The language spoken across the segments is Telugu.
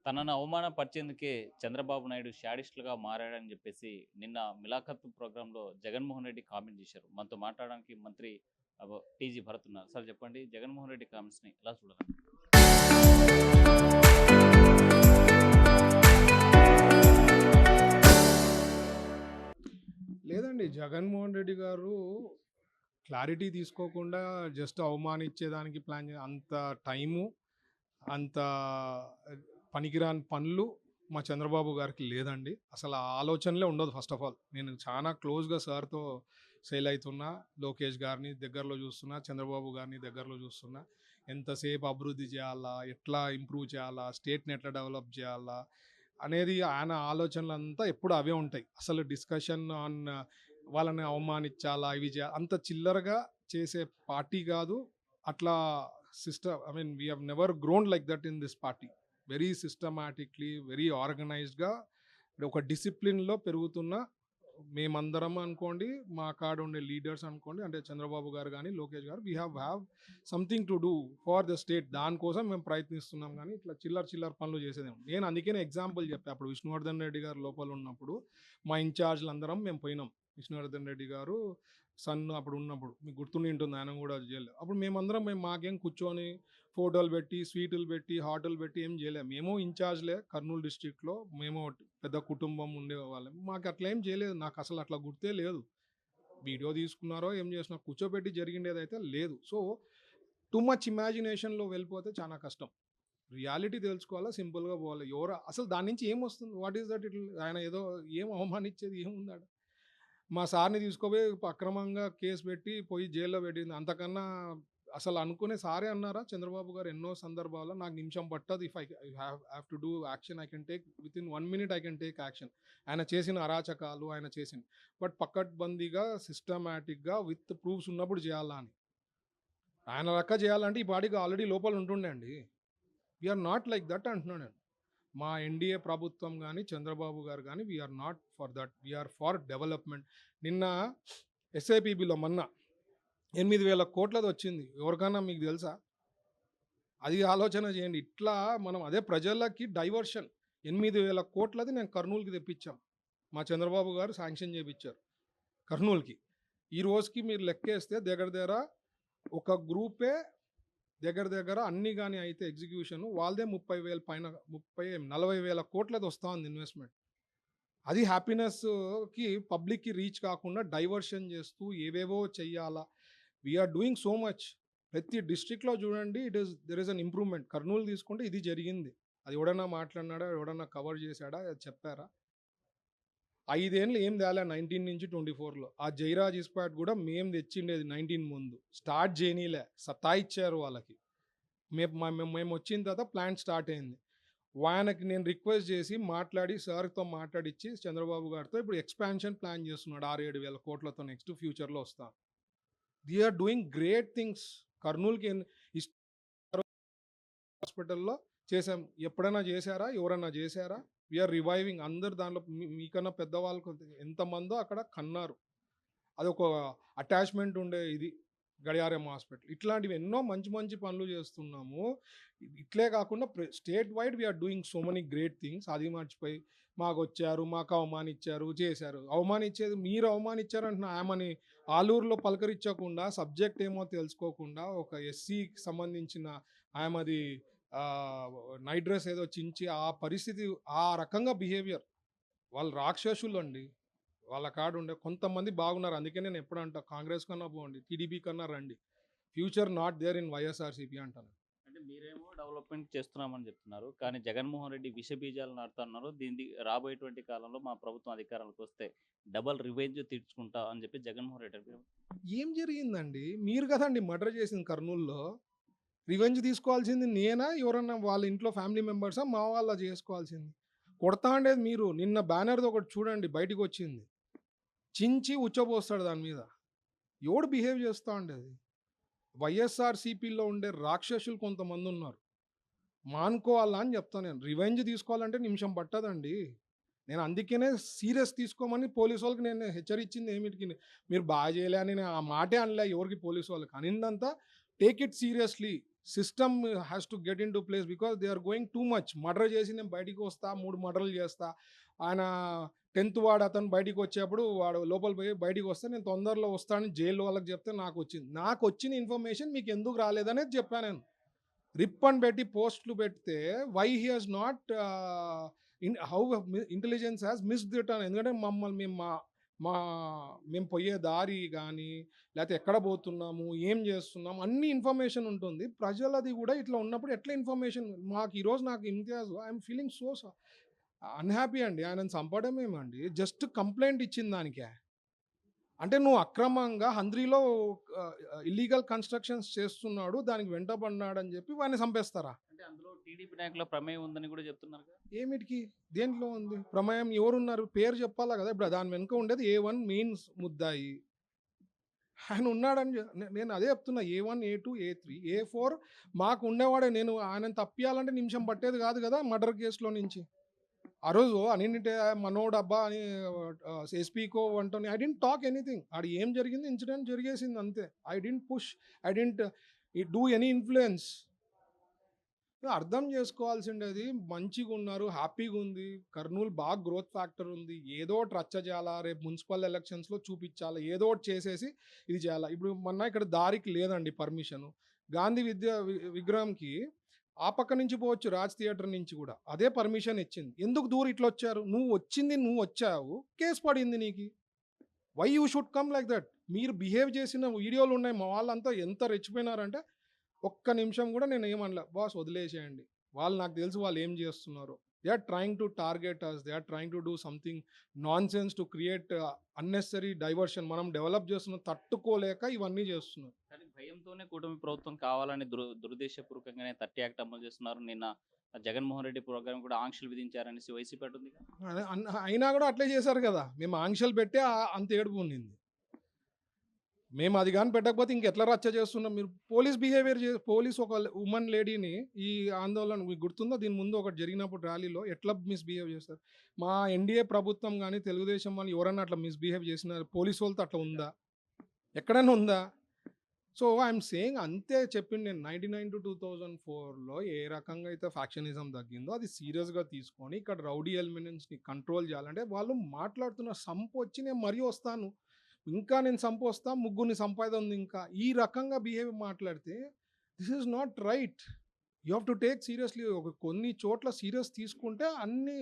తనను అవమానపరిచేందుకే చంద్రబాబు నాయుడు శాడిస్ట్‌లుగా మారాడని జెప్పేసి నిన్న మిలాఖత్ ప్రోగ్రామ్‌లో జగన్మోహన్ రెడ్డి కామెంట్ జేశారు. మనతో మాట్లాడడానికి మంత్రి టీజీ భరత్ ఉన్నారు. సార్ చెప్పండి జగన్మోహన్ రెడ్డి కామెంట్స్‌ని ఎలా చూడాలి? లేదండి. జగన్‌మోహన్ రెడ్డి గారు క్లారిటీ తీసుకోకుండా జస్ట్ అవమానిచ్చేదానికి ప్లాన్ అంత టైము, అంత పనికిరాని పనులు మా చంద్రబాబు గారికి లేదండి. అసలు ఆ ఆలోచనలే ఉండదు ఫస్ట్ ఆఫ్ ఆల్. నేను చాలా క్లోజ్‌గా సార్‌తో సేల్ అయితున్నా. లోకేష్ గారిని దగ్గరలో చూస్తున్నా. చంద్రబాబు గారిని దగ్గరలో చూస్తున్నా. ఎంతసేపు అభివృద్ధి చేయాలా? ఎట్లా ఇంప్రూవ్ చేయాలా? స్టేట్‌ని ఎట్లా డెవలప్ చేయాలా? అనేది ఆయన ఆలోచనలంతా ఎప్పుడు అవే ఉంటాయి. అసలు డిస్కషన్ ఆన్ వాళ్ళని అవమానించాలా, ఇవి అంత చిల్లరగా చేసే పార్టీ కాదు. అట్లా I mean we have never grown like that in this party. Very systematically, very ఆర్గనైజ్డ్గా ఒక డిసిప్లిన్లో పెరుగుతున్న మేమందరం అనుకోండి, మా కాడ ఉండే లీడర్స్ అనుకోండి, అంటే చంద్రబాబు గారు కానీ లోకేష్ గారు, we have something to do for the state. దానికోసం మేము ప్రయత్నిస్తున్నాం కానీ ఇట్లా చిల్లర చిల్లర పనులు చేసేదేమో. నేను అందుకనే ఎగ్జాంపుల్ చెప్పాను. అప్పుడు విష్ణువర్ధన్ రెడ్డి గారు లోపల ఉన్నప్పుడు మా ఇన్ఛార్జ్లు అందరం మేము పోయినాం. విష్ణువర్ధన్ రెడ్డి గారు సన్ అప్పుడు ఉన్నప్పుడు మీకు గుర్తుండి ఉంటుంది, ఆయన కూడా జైల్లో. అప్పుడు మేము మాకేం కూర్చొని ఫోటోలు పెట్టి, స్వీటులు పెట్టి, హాటలు పెట్టి ఏం చేయలేము. మేము ఇన్ఛార్జ్లే కర్నూలు డిస్ట్రిక్ట్లో. మేము పెద్ద కుటుంబం ఉండేవాళ్ళం. మాకు అట్లా ఏం చేయలేదు. నాకు అసలు అట్లా గుర్తే లేదు. వీడియో తీసుకున్నారో ఏం చేసినా కూర్చోబెట్టి జరిగిండేదైతే లేదు. సో టూ మచ్ ఇమాజినేషన్లో వెళ్ళిపోతే చాలా కష్టం. రియాలిటీ తెలుసుకోవాలా, సింపుల్గా పోవాలి. ఎవరు అసలు దాని నుంచి ఏమొస్తుంది? What is that? ఆయన ఏదో ఏం అవమానించేది ఏముందాడ? మా సార్ని తీసుకుపోయి అక్రమంగా కేసు పెట్టి పోయి జైల్లో పెట్టింది. అంతకన్నా అసలు అనుకునే సారే అన్నారా చంద్రబాబు గారు ఎన్నో సందర్భాల్లో, నాకు నిమిషం పట్టదు, if I have to do action I can take with in 1 minute I can take action. ఆయన చేసిన అరాచకాలు ఆయన చేసింది. బట్ పక్కడ్బందీగా సిస్టమాటిక్గా విత్ ప్రూఫ్స్ ఉన్నప్పుడు చేయాలా అని. ఆయన లెక్క చేయాలంటే ఈ పాటికి ఆల్రెడీ లోపల ఉంటుండే అండి. వీఆర్ నాట్ లైక్ దట్ అంటున్నాను నేను. మా ఎన్డీఏ ప్రభుత్వం కానీ చంద్రబాబు గారు కానీ we are not for that. We are for development. నిన్న ఎస్ఐపిబిలో మొన్న 8,000 కోట్లది వచ్చింది. ఎవరికన్నా మీకు తెలుసా? అది ఆలోచన చేయండి. ఇట్లా మనం అదే ప్రజలకి డైవర్షన్. 8,000 కోట్లది నేను కర్నూలుకి తెప్పించాం. మా చంద్రబాబు గారు శాంక్షన్ చేయించారు కర్నూలుకి. ఈ రోజుకి మీరు లెక్కేస్తే దగ్గర దగ్గర ఒక గ్రూపే దగ్గర దగ్గర అన్ని కానీ అయితే ఎగ్జిక్యూషన్ వాళ్ళదే 30,000 పైన, 40,000 కోట్లది వస్తూ ఉంది ఇన్వెస్ట్మెంట్. అది హ్యాపీనెస్కి పబ్లిక్కి రీచ్ కాకుండా డైవర్షన్ చేస్తూ ఏవేవో చెయ్యాలా. We are doing so much. ప్రతి డిస్ట్రిక్ట్లో చూడండి, there is an improvement. Kurnool తీసుకుంటే ఇది జరిగింది. అది ఎవడన్నా మాట్లాడినాడా, ఎవడన్నా కవర్ చేశాడా, చెప్పారా? 5 ఏళ్ళు ఏం తేలే 19 నుంచి 24లో. ఆ జైరాజ్ ఇస్పాట్ కూడా మేము తెచ్చిండేది 19 ముందు. స్టార్ట్ చేయనీలే, సతాయిచ్చారు వాళ్ళకి. మేము వచ్చిన తర్వాత ప్లాంట్ స్టార్ట్ అయింది. ఆయనకి నేను రిక్వెస్ట్ చేసి మాట్లాడి సార్తో మాట్లాడిచ్చి చంద్రబాబు గారితో ఇప్పుడు ఎక్స్పాన్షన్ ప్లాన్ చేస్తున్నాడు 6-7 వేల కోట్లతో నెక్స్ట్ ఫ్యూచర్లో వస్తాం. They are doing great things. కర్నూలుకి హాస్పిటల్లో చేసాం. ఎప్పుడైనా చేశారా? ఎవరన్నా చేశారా? We're reviving. అందరు దాంట్లో మీకన్నా పెద్దవాళ్ళకు ఎంతమందో అక్కడ కన్నారు. అదొక అటాచ్మెంట్ ఉండే ఇది గడియారం హాస్పిటల్. ఇట్లాంటివి ఎన్నో మంచి మంచి పనులు చేస్తున్నాము. ఇట్లే కాకుండా state wide we are doing so many great things. అది మర్చిపోయి మాకు వచ్చారు, మాకు అవమానించారు, చేశారు. అవమానించేది మీరు అవమానించారంటున్నా. ఆమెని ఆలూరులో పలకరించకుండా, సబ్జెక్ట్ ఏమో తెలుసుకోకుండా, ఒక ఎస్సీకి సంబంధించిన ఆమెది నైట్ డ్రెస్ ఏదో చించి ఆ పరిస్థితి, ఆ రకంగా బిహేవియర్. వాళ్ళు రాక్షసులు అండి. వాళ్ళ కాడ ఉండే కొంతమంది బాగున్నారు. అందుకే నేను ఎప్పుడు అంటా, కాంగ్రెస్ కన్నా పోండి, టీడీపీ కన్నా రండి. Future not there in YSRCP అంటాను. అంటే మీరేమో డెవలప్మెంట్ చేస్తున్నామని చెప్తున్నారు. కానీ జగన్మోహన్ రెడ్డి విష బీజాలు నాటుతున్నారు. దీన్ని రాబోయేటువంటి కాలంలో మా ప్రభుత్వం అధికారంలోకి వస్తే డబల్ రివెంజ్ తీర్చుకుంటా అని చెప్పి జగన్మోహన్ రెడ్డి ఏం జరిగిందండి? మీరు కదండి మర్డర్ చేసింది కర్నూలులో. రివెంజ్ తీసుకోవాల్సింది నేనా, ఎవరన్నా వాళ్ళ ఇంట్లో ఫ్యామిలీ మెంబర్సా, మా వాళ్ళ చేసుకోవాల్సింది? కొడతా ఉండేది మీరు. నిన్న బ్యానర్ది ఒకటి చూడండి బయటికి వచ్చింది. చించి ఉచ్చబోస్తాడు దాని మీద. ఎవడు బిహేవ్ చేస్తూ ఉండేది? వైఎస్ఆర్సీపీలో ఉండే రాక్షసులు కొంతమంది ఉన్నారు. మానుకోవాలా అని చెప్తాను నేను. రివెంజ్ తీసుకోవాలంటే నిమిషం పట్టదండి. నేను అందుకనే సీరియస్ తీసుకోమని పోలీసు వాళ్ళకి నేను హెచ్చరించింది. ఏమిటికి మీరు బాగా చేయలే అని నేను ఆ మాటే అనలే ఎవరికి, పోలీసు వాళ్ళకి. అనిందంతా take it seriously. System has to get into place because they are going too much. Murder చేసి నేను బయటికి వస్తా, 3 మర్డర్లు చేస్తా. ఆయన 10th వాడు అతను బయటికి వచ్చేప్పుడు వాడు లోపల పోయి బయటికి వస్తే నేను తొందరలో వస్తానని జైలు వాళ్ళకి చెప్తే నాకు వచ్చింది. నాకు వచ్చిన ఇన్ఫర్మేషన్ మీకు ఎందుకు రాలేదనేది చెప్పాను నేను. రిప్ అని పెట్టి పోస్టులు పెడితే why he has not how intelligence has missed it అని. ఎందుకంటే మమ్మల్ని మా మేము పోయే దారి కానీ లేకపోతే ఎక్కడ పోతున్నాము, ఏం చేస్తున్నాము, అన్ని ఇన్ఫర్మేషన్ ఉంటుంది. ప్రజలది కూడా ఇట్లా ఉన్నప్పుడు ఎట్లా ఇన్ఫర్మేషన్ మాకు ఈరోజు నాకు Imtiaz I'm feeling so unhappy అండి. ఆయనను చంపడమేమండి, జస్ట్ కంప్లైంట్ ఇచ్చిన దానికే. అంటే నువ్వు అక్రమంగా హంద్రీలో ఇల్లీగల్ కన్స్ట్రక్షన్స్ చేస్తున్నాడు, దానికి వెంటబడినాడు అని చెప్పి వాడిని చంపేస్తారా? అంటే అందులో టీడీపీ నాయకుల ప్రమేయం ఉందని కూడా చెప్తున్నారు కదా. ఏమిటికి, దేంట్లో ఉంది ప్రమేయం? ఎవరున్నారు? పేరు చెప్పాలా కదా. ఇప్పుడు దాని వెనుక ఉండేది A1 మీన్స్ ముద్దాయి ఆయన ఉన్నాడని నేను అదే చెప్తున్నా. A1 A2 A3 A4 మాకు ఉండేవాడే. నేను ఆయన తప్పియాలంటే నిమిషం పట్టేది కాదు కదా మర్డర్ కేసులో నుంచి. ఆ రోజు అన్నింటే మనోడు అబ్బా అని ఎస్పీకో అంటోని ఐ డింట్ టాక్ ఎనీథింగ్. ఆడ ఏం జరిగింది, ఇన్సిడెంట్ జరిగేసింది అంతే. I didn't push, I didn't do any influence. అర్థం చేసుకోవాల్సిండేది. మంచిగా ఉన్నారు, హ్యాపీగా ఉంది, కర్నూలు బాగా గ్రోత్ ఫ్యాక్టర్ ఉంది. ఏదో ఒకటి రచ్చ చేయాలా, రేపు మున్సిపల్ ఎలక్షన్స్లో చూపించాలా, ఏదో ఒకటి చేసేసి ఇది చేయాలా. ఇప్పుడు మొన్న ఇక్కడ దారికి లేదండి పర్మిషను. గాంధీ విగ్రహంకి ఆ పక్క నుంచి పోవచ్చు, రాజ్ థియేటర్ నుంచి కూడా అదే పర్మిషన్ ఇచ్చింది. ఎందుకు దూరం ఇట్లా వచ్చారు? నువ్వు వచ్చావు, కేసు పడింది నీకు. Why you should come like that? మీరు బిహేవ్ చేసిన వీడియోలు ఉన్నాయి. మా వాళ్ళంతా ఎంత రెచ్చిపోయినారంటే ఒక్క నిమిషం కూడా నేను ఏమనలే, బాస్ వదిలేసేయండి, వాళ్ళు నాకు తెలుసు వాళ్ళు ఏం చేస్తున్నారు. They are trying to target us, they are trying to do something nonsense to create unnecessary diversion. మనం డెవలప్ చేస్తున్నాం, తట్టుకోలేక ఇవన్నీ చేస్తున్నారు. కానీ భయంతోనే కూటమి ప్రభుత్వం కావాలని దురుద్దేశపూర్వకంగానే 30 యాక్ట్ అమలు చేస్తున్నారు. నిన్న జగన్మోహన్ రెడ్డి ప్రోగ్రాం కూడా ఆంక్షలు విధించారనేసి వైసీపీ అంటుంది. అయినా కూడా అట్లే చేశారు కదా. మేము ఆంక్షలు పెట్టే అంత ఏడుపు ఉండింది. మేము అది కానీ పెట్టకపోతే ఇంకెట్లా రచ్చ చేస్తున్నాం? మీరు పోలీస్ బిహేవియర్ పోలీస్ ఒక ఉమెన్ లేడీని ఈ ఆందోళన మీకు గుర్తుందో, దీని ముందు ఒకటి జరిగినప్పుడు ర్యాలీలో ఎట్లా మిస్బిహేవ్ చేస్తారు? మా ఎన్డీఏ ప్రభుత్వం కానీ తెలుగుదేశం వాళ్ళు ఎవరైనా అట్లా మిస్బిహేవ్ చేసిన పోలీసు వాళ్ళతో అట్లా ఉందా? ఎక్కడైనా ఉందా? సో ఐఎమ్ సేయింగ్ అంతే చెప్పింది నేను. 99 to 2004లో ఏ రకంగా అయితే ఫ్యాక్షనిజం తగ్గిందో అది సీరియస్గా తీసుకొని ఇక్కడ రౌడీ ఎలిమెంట్స్ని కంట్రోల్ చేయాలంటే వాళ్ళు మాట్లాడుతున్న సంపు వచ్చి నేను మరీ వస్తాను, ఇంకా నేను సంపొస్తా, ముగ్గురిని సంపాదన ఉంది, ఇంకా ఈ రకంగా బిహేవ్ మాట్లాడితే this is not right. You have to take seriously. కొన్ని చోట్ల సీరియస్ తీసుకుంటే అన్ని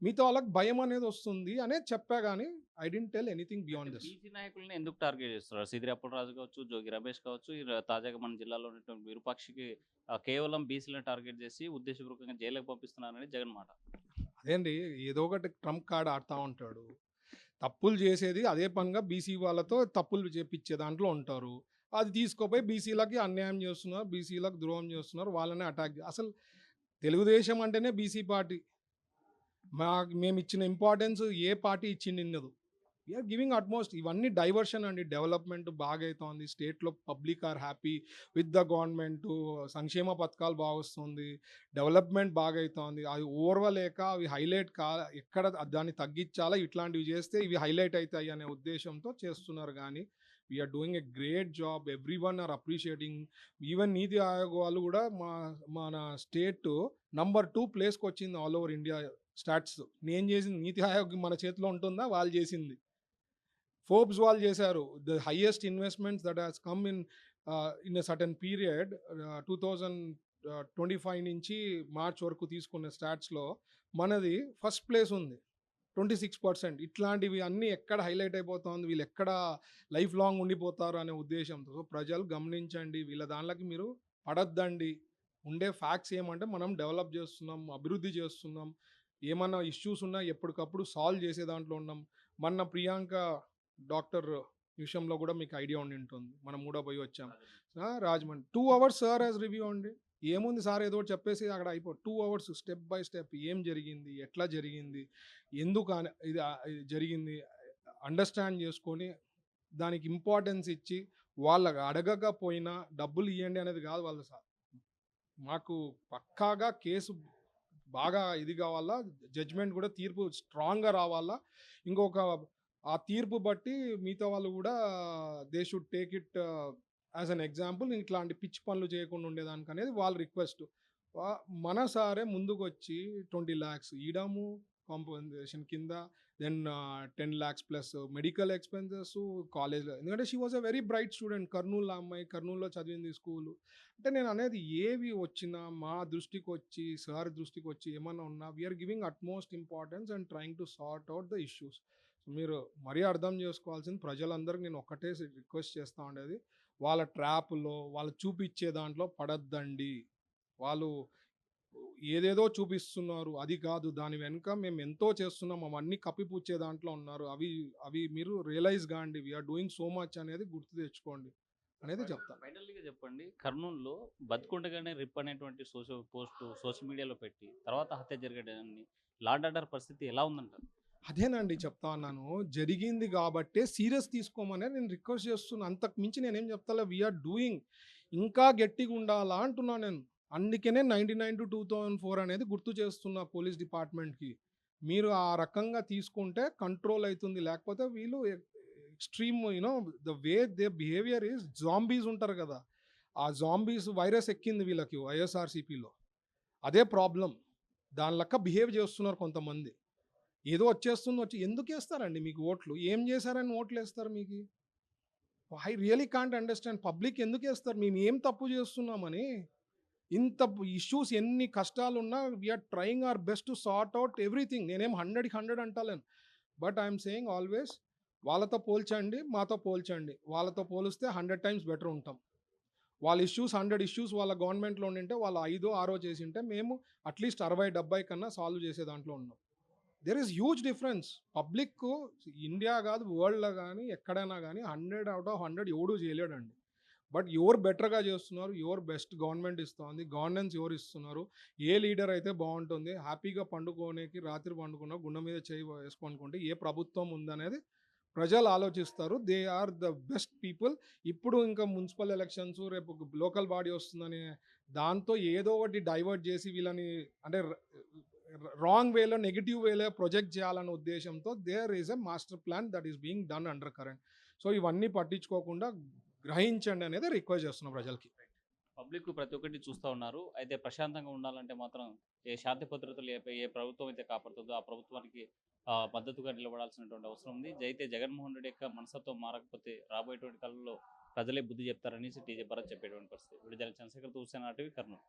మిగతా వాళ్ళకి భయం అనేది వస్తుంది అనేది చెప్పా, కానీ I didn't tell anything beyond this. BC నాయకులను ఎందుకు టార్గెట్ చేస్తున్నారు? సిదిరి అప్పలరాజు కావచ్చు, జోగి రమేష్ కావచ్చు, తాజాగా మన జిల్లాలో ఉన్నటువంటి విరూపాక్షికి కేవలం బీసీలను టార్గెట్ చేసి ఉద్దేశపూర్వకంగా జైలుకు పంపిస్తున్నారని జగన్ మాట. అదేండి, ఏదో ఒకటి ట్రంప్ కార్డ్ ఆడుతూ ఉంటాడు. తప్పులు చేసేది అదే పనిగా బీసీ వాళ్ళతో తప్పులు చేపించే దాంట్లో ఉంటారు. అది తీసుకోపోయి బీసీలకి అన్యాయం చేస్తున్నారు, బీసీలకు ద్రోహం చేస్తున్నారు, వాళ్ళనే అటాక్. అసలు తెలుగుదేశం అంటేనే బీసీ పార్టీ. మేము ఇచ్చిన ఇంపార్టెన్స్ ఏ పార్టీ ఇచ్చింది ఉండదు. We are giving utmost. ఇవన్నీ డైవర్షన్ అండి. డెవలప్మెంట్ బాగా అవుతుంది, స్టేట్లో public are happy with the government, సంక్షేమ పథకాలు బాగా వస్తుంది, డెవలప్మెంట్ బాగా అవుతుంది. అవి ఓర్వలేక అవి హైలైట్ ఎక్కడ దాన్ని తగ్గించాలా, ఇట్లాంటివి చేస్తే ఇవి హైలైట్ అవుతాయి అనే ఉద్దేశంతో చేస్తున్నారు. కానీ we are doing a great job, everyone are appreciating. Even NITI Aayog వాళ్ళు కూడా మన స్టేట్ నంబర్ 2 ప్లేస్కి వచ్చింది ఆల్ ఓవర్ ఇండియా స్టాట్స్. నేను చేసింది నీతి ఆయోగ్ మన చేతిలో ఉంటుందా? వాళ్ళు చేసింది. ఫోర్బ్స్ వాళ్ళు చేశారు the highest investments that has come in a certain period. 2025 నుంచి మార్చ్ వరకు తీసుకున్న స్టాట్స్లో మనది ఫస్ట్ ప్లేస్ ఉంది, 26%. ఇట్లాంటివి అన్నీ ఎక్కడ హైలైట్ అయిపోతుంది, వీళ్ళు ఎక్కడ లైఫ్ లాంగ్ ఉండిపోతారు అనే ఉద్దేశంతో. సో ప్రజలు గమనించండి, వీళ్ళ దాంట్లోకి మీరు పడద్దండి. ఉండే ఫ్యాక్ట్స్ ఏమంటే మనం డెవలప్ చేస్తున్నాం, అభివృద్ధి చేస్తున్నాం, ఏమన్నా ఇష్యూస్ ఉన్నా ఎప్పటికప్పుడు సాల్వ్ చేసే దాంట్లో ఉన్నాం. మొన్న ప్రియాంక డాక్టర్ విషయంలో కూడా మీకు ఐడియా ఉండి ఉంటుంది, మనం కూడా పోయి వచ్చాం Rajahmundry. 2 hours sir as review అండి. ఏముంది సార్, ఏదో చెప్పేసి అక్కడ అయిపో. 2 hours స్టెప్ బై స్టెప్ ఏం జరిగింది, ఎట్లా జరిగింది, ఎందుకు ఇది జరిగింది అండర్స్టాండ్ చేసుకొని దానికి ఇంపార్టెన్స్ ఇచ్చి వాళ్ళకి అడగకపోయినా డబ్బులు ఇవ్వండి అనేది కాదు వాళ్ళ సార్. మాకు పక్కాగా కేసు బాగా ఇది కావాలా, జడ్జ్మెంట్ కూడా తీర్పు స్ట్రాంగ్గా రావాలా. ఇంకొక ఆ తీర్పు బట్టి మిగతా వాళ్ళు కూడా they should take it as an example ఇట్లాంటి పిచ్చి పనులు చేయకుండా ఉండేదానికి అనేది వాళ్ళ రిక్వెస్ట్. మన సారే ముందుకొచ్చి 20 lakhs ఇయడము కాంపన్సేషన్ కింద. Then 10 lakhs plus medical expenses కాలేజ్‌లో. ఎందుకంటే she was a very bright student. Kurnool ఆ అమ్మాయి. కర్నూలులో చదివింది స్కూలు. అంటే నేను అనేది ఏవి వచ్చినా మా దృష్టికొచ్చి, సార్ దృష్టికొచ్చి ఏమన్నా ఉన్నా we are giving utmost importance and trying to sort out the issues. మీరు మరీ అర్థం చేసుకోవాల్సింది ప్రజలందరికి నేను ఒక్కటే రిక్వెస్ట్ చేస్తా ఉండేది. వాళ్ళ ట్రాప్‌లో, వాళ్ళు చూపిచ్చే దాంట్లో పడొద్దండి. వాళ్ళు ఏదేదో చూపిస్తున్నారు. అది కాదు. దాని వెనుక మేము ఎంతో చేస్తున్నాం. అవన్నీ కప్పిపుచ్చే దాంట్లో ఉన్నారు. అవి అవి మీరు రియలైజ్ గాండి. We are doing so much అనేది గుర్తు తెచ్చుకోండి అనేది చెప్తా. ఫైనల్‌గా చెప్పండి. కర్నూలులో బతికుండగానే రిప్ అనేటువంటి సోషల్ మీడియాలో పెట్టి తర్వాత హత్య జరగడాన్ని లా అండ్ ఆర్డర్ పరిస్థితి ఎలా ఉందంటారు? అదేనండి చెప్తా ఉన్నాను. జరిగింది గాబట్టే సీరియస్ తీసుకోమనే నేను రిక్వెస్ట్ చేస్తున్నా. అంతకు మించి నేనేం చెప్తలే. వి ఆర్ డూయింగ్. ఇంకా గట్టిగుండాలా అంటున్నా నేను. అందుకనే 99-2004 అనేది గుర్తు చేస్తున్నా పోలీస్ డిపార్ట్‌మెంట్‌కి. మీరు ఆ రకంగా తీసుకుంటే కంట్రోల్ అయితుంది. లేకపోతే వీళ్ళు extreme the way their behaviour is zombies ఉంటారు గదా! ఆ జాంబీస్ వైరస్ ఎక్కింది వీళ్ళకి వైఎస్ఆర్‌సీపీలో. అదే ప్రాబ్లమ్. దాని లెక్క బిహేవ్ చేస్తున్నారు కొంతమంది. ఏదో వచ్చేస్తుంది ఎందుకేస్తారండి మీకు ఓట్లు? ఏం చేశారని ఓట్లేస్తారు మీకి? I really can't understand. Public ఎందుకేస్తారు? మేము ఏం తప్పు చేస్తున్నామని? ఇంత ఇష్యూస్ ఎన్ని కష్టాలున్నా we are trying our best to sort out everything. నేనేం 100కి 100 అంటలేను. But I am saying always వాళ్ళతో పోల్చండి, మాతో పోల్చండి. వాళ్ళతో పోలిస్తే 100 టైమ్స్ బెటర్ ఉంటాం. వాళ్ళ ఇష్యూస్ 100 ఇష్యూస్ వాళ్ళ గవర్నమెంట్‌లో ఉండింటే వాళ్ళు 5, 6 చేసుంటే మేము అట్‌లీస్ట్ 60, 70 కన్నా సాల్వ్ చేసే దాంట్లో ఉన్నాం. There is huge difference. Public India కాదు వరల్డ్‌లో గానీ ఎక్కడైనా గానీ 100 ఔట్ ఆఫ్ 100 ఎవడు చేయలేడండి. బట్ ఎవరు బెటర్‌గా చేస్తున్నారు, ఎవరు బెస్ట్ గవర్నమెంట్ ఇస్తోంది, గవర్నెన్స్ ఎవరు ఇస్తున్నారు, ఏ లీడర్ అయితే బావుంటుంది, హ్యాపీగా పండుకోనికి రాత్రి పండుకున్న గుండె మీద చేయి వేసుకొనుకుంటే ఏ ప్రభుత్వం ఉందనేది ప్రజలు ఆలోచిస్తారు. They are the best people. ఇప్పుడు ఇంకా మున్సిపల్ ఎలక్షన్స్ రేపు లోకల్ బాడీ వస్తుందని దాంతో ఏదో ఒకటి డైవర్ట్ చేసి వీళ్ళని అంటే రాంగ్ వేలో నెగెటివ్ వేలో ప్రొజెక్ట్ చేయాలనే ఉద్దేశంతో there is a master plan that is being done under current. So ఇవన్నీ పట్టించుకోకుండా గ్రహించండి అనేది రిక్వెస్ట్ చేస్తున్నాం ప్రజలకి. పబ్లిక్ ప్రతి ఒక్కటి చూస్తా ఉన్నారు. అయితే ప్రశాంతంగా ఉండాలంటే మాత్రం ఏ శాంతి భద్రతలు ఏ ప్రభుత్వం అయితే కాపాడుతుందో ఆ ప్రభుత్వానికి మద్దతుగా నిలబడాల్సినటువంటి అవసరం ఉంది. అయితే జగన్మోహన్ రెడ్డి యొక్క మనస్తత్వం మారకపోతే రాబోయేటువంటి కాలంలో ప్రజలే బుద్ధి చెప్తారనేసి టీజీ భరత్ చెప్పేటువంటి పరిస్థితి. విడుదల చంద్రశేఖర్, తూర్సేన టీవీ, కర్నూలు.